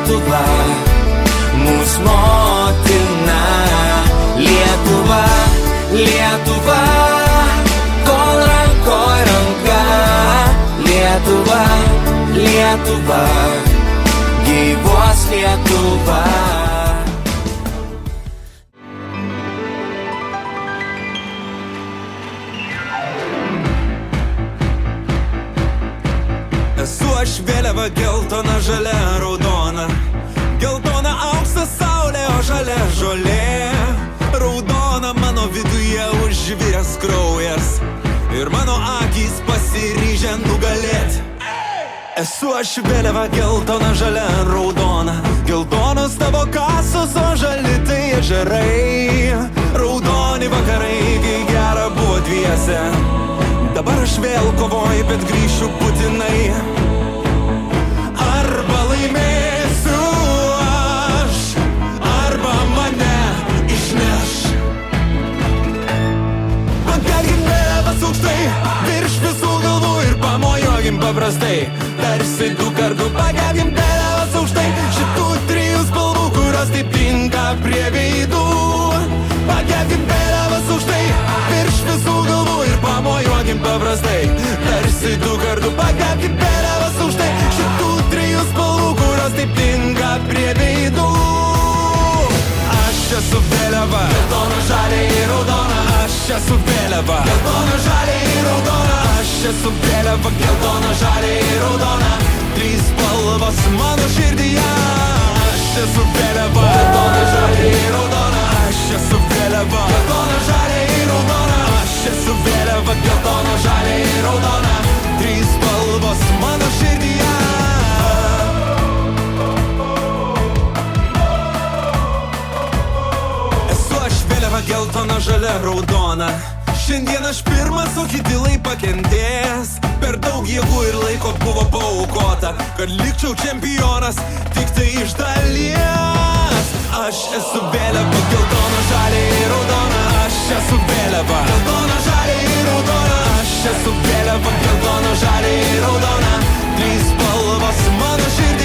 Lietuva, mūsų motina. Lietuva, Lietuva, kol rankoj ranka. Lietuva, Lietuva, gyvuos Lietuva. Esu aš vėliava geltona, žalia, raudona. Geltona auksas saulė, o žalia žolė. Raudona mano viduje užviręs kraujas ir mano akys pasiryžę nugalėti. Esu aš vėliava geltona, žalia, raudona. Geltonos tavo kasos, o žali tai ežerai. Raudoni vakarai, kai gera buvo dviese. Dabar aš vėl kovoju, bet grįšiu būtinai. Arba laimėsiu aš, arba mane išneš. Pakelkim vėliavas aukštai virš visų galvų ir pamojuokim paprastai. Tarsi du kartų pakelkim vėliavas aukštai šitų trijų spalvų, kurios taip tinka prie veidų. Pakelkim vėliavas aukštai virš visų galvų ir pamojuokim paprastai. Tarsi du kartų pakelkim vėliavas aukštai šitų trijų spalvų, kurios taip tinka prie veidų. Aš esu vėliava, geltona, žalia ir raudona. Aš esu vėliava, geltona, žalia ir raudona. Aš esu vėliava, geltona, žalia ir raudona. Trys spalvos mano širdyje. Aš esu vėliava, geltona, žalia ir raudona. Aš esu vėliava, geltona, žalia ir raudona. Aš esu vėliava, geltona, žalia ir raudona. Trys spalvos mano širdyje. Esu aš vėliava, geltona, žalia, raudona. Šiandien aš pirmas, o kiti lai pakentės. Per daug jėgų ir laiko buvo paaukota, kad likčiau čempionas tik tai iš dalies. Aš esu vėliava, geltona, žalia ir raudona. Aš esu vėliava, geltona, žalia ir raudona. Aš esu vėliava, geltona, žalia ir raudona. Trys spalvos mano širdį.